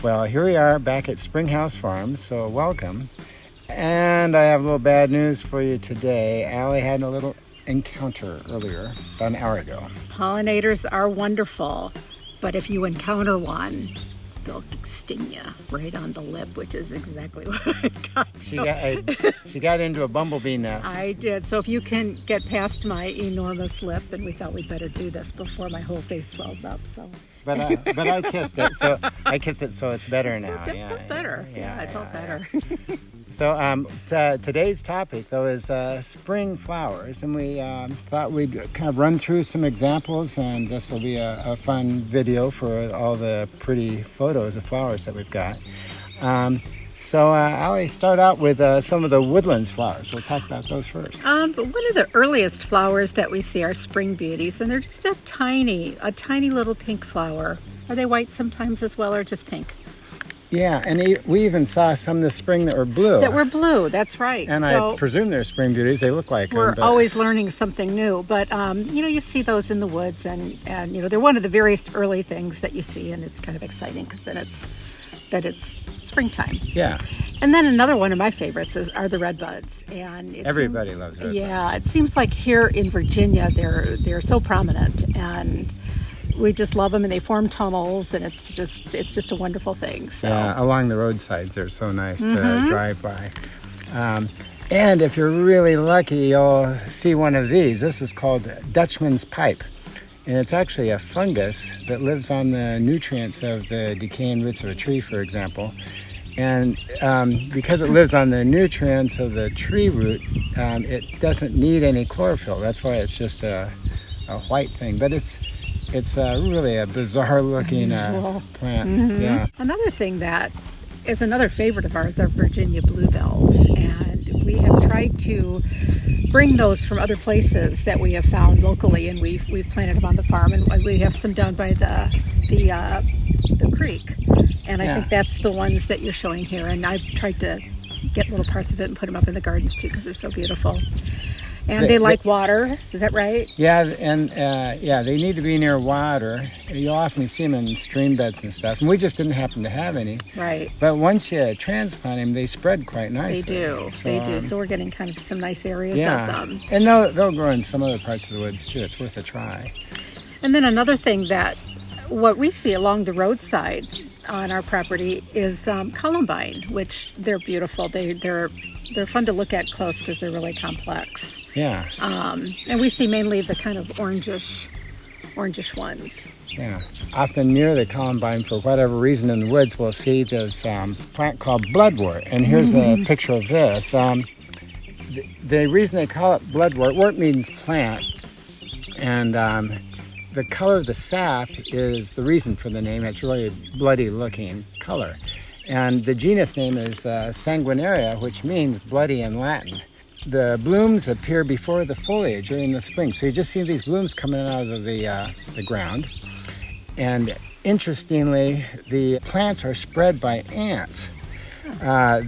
Well, here we are back at Springhouse Farm, so welcome. And I have a little bad news for you today. Allie had a little encounter earlier, about an hour ago. Pollinators are wonderful, but if you encounter one, they'll sting you right on the lip, which is exactly what I got. She got into a bumblebee nest. I did. So if you can get past my enormous lip, and we thought we'd better do this before my whole face swells up. So. But I kissed it, so it's better now. I felt better. Yeah, I felt better. So today's topic, though, is spring flowers, and we thought we'd kind of run through some examples, and this will be a fun video for all the pretty photos of flowers that we've got. So Allie, start out with some of the woodlands flowers. We'll talk about those first. But one of the earliest flowers that we see are spring beauties, and they're just a tiny little pink flower. Are they white sometimes as well, or just pink? Yeah, and we even saw some this spring that were blue. That were blue, that's right. And so, I presume they're spring beauties. They look like we're them. Always learning something new. But, you see those in the woods, and they're one of the very early things that you see, and it's kind of exciting because then it's springtime. Yeah. And then another one of my favorites are the redbuds. And everybody loves redbuds. Yeah, it seems like here in Virginia they're so prominent, and we just love them, and they form tunnels, and it's just a wonderful thing. So. Yeah, along the roadsides, they're so nice to drive by. And if you're really lucky, you'll see one of these. This is called Dutchman's pipe, and it's actually a fungus that lives on the nutrients of the decaying roots of a tree, for example. And because it lives on the nutrients of the tree root, it doesn't need any chlorophyll. That's why it's just a white thing. But it's really a bizarre looking plant. Mm-hmm. Yeah. Another thing that is another favorite of ours are Virginia bluebells, and we have tried to bring those from other places that we have found locally, and we've planted them on the farm, and we have some down by the creek, and I think that's the ones that you're showing here, and I've tried to get little parts of it and put them up in the gardens too because they're so beautiful. And they like water, is that right? Yeah, and they need to be near water. You'll often see them in stream beds and stuff, and we just didn't happen to have any. Right. But once you transplant them, they spread quite nicely. They do. So we're getting kind of some nice areas of them. And they'll grow in some other parts of the woods too. It's worth a try. And then another thing what we see along the roadside on our property is columbine, which they're beautiful. They're fun to look at close because they're really complex. Yeah. And we see mainly the kind of orangish ones. Yeah. Often near the columbine, for whatever reason in the woods, we'll see this plant called bloodwort. And here's a picture of this. The reason they call it bloodwort, wort means plant, and the color of the sap is the reason for the name. It's really a bloody looking color. And the genus name is sanguinaria, which means bloody in Latin. The blooms appear before the foliage during the spring. So you just see these blooms coming out of the ground. And interestingly, the plants are spread by ants.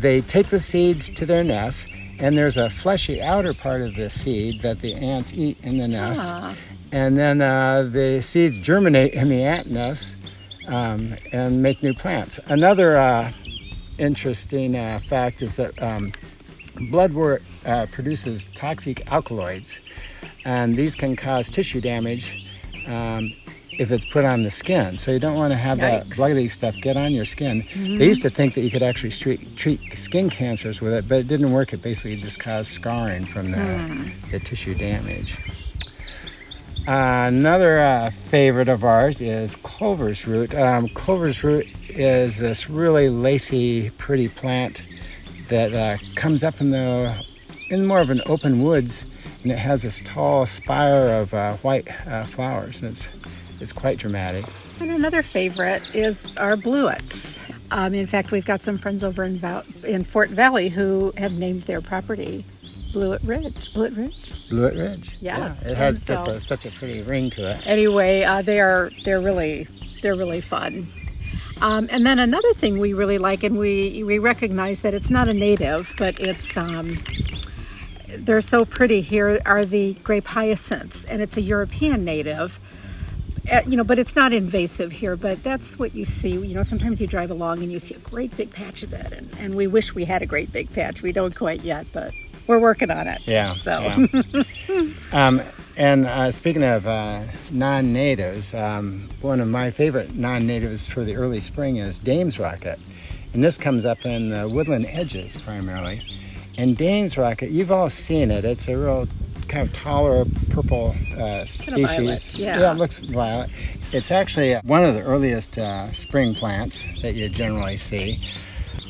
They take the seeds to their nests, and there's a fleshy outer part of the seed that the ants eat in the nest. And then the seeds germinate in the ant nest and make new plants. Another interesting fact is that bloodwort produces toxic alkaloids, and these can cause tissue damage if it's put on the skin. So you don't want to have that bloody stuff get on your skin. They used to think that you could actually treat skin cancers with it, but it didn't work. It basically just caused scarring from the tissue damage. Another favorite of ours is Culver's root. Culver's root is this really lacy, pretty plant that comes up in more of an open woods, and it has this tall spire of white flowers, and it's quite dramatic. And another favorite is our bluets. In fact, we've got some friends over in Fort Valley who have named their property Blewett Ridge. Blewett Ridge? Blewett Ridge. Yes. Yeah, it has just such a pretty ring to it. Anyway, they're really fun. And then another thing we really like, and we recognize that it's not a native, but it's they're so pretty here, are the Grape Hyacinths, and it's a European native. but it's not invasive here, but that's what you see. Sometimes you drive along and you see a great big patch of it, and we wish we had a great big patch. We don't quite yet, but we're working on it. Yeah. So. Yeah. And speaking of non-natives, one of my favorite non-natives for the early spring is Dame's Rocket. And this comes up in the woodland edges primarily. And Dame's Rocket, you've all seen it. It's a real kind of taller purple species. Kind of violet, yeah. Yeah, it looks violet. It's actually one of the earliest spring plants that you generally see.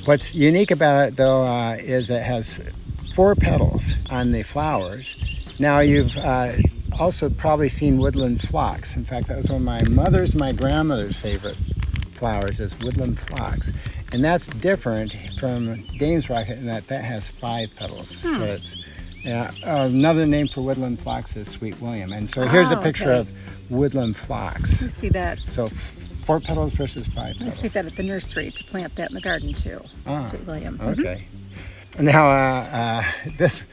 What's unique about it, though, is it has 4 petals on the flowers. Now, you've also probably seen Woodland Phlox. In fact, that was one of my grandmother's favorite flowers is Woodland Phlox. And that's different from Dame's Rocket in that has 5 petals. So it's another name for Woodland Phlox is Sweet William. And so here's a picture of Woodland Phlox. Let's see that. So 4 petals versus 5 petals. Let's take that at the nursery to plant that in the garden too. Sweet William. Okay. Now this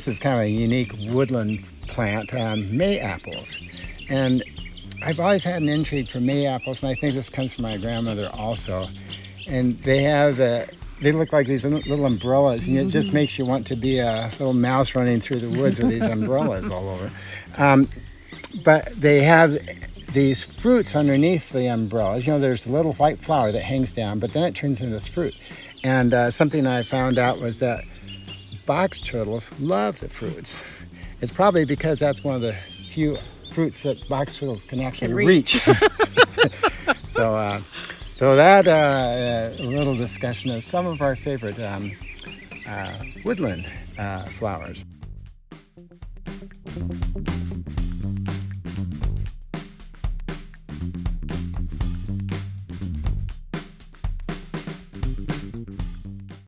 is kind of a unique woodland plant, May apples. And I've always had an intrigue for May apples, and I think this comes from my grandmother also. And they look like these little umbrellas, and it just makes you want to be a little mouse running through the woods with these umbrellas all over. But they have these fruits underneath the umbrellas. There's a little white flower that hangs down, but then it turns into this fruit. And something I found out was that box turtles love the fruits. It's probably because that's one of the few fruits that box turtles can actually reach. So that a little discussion of some of our favorite woodland flowers.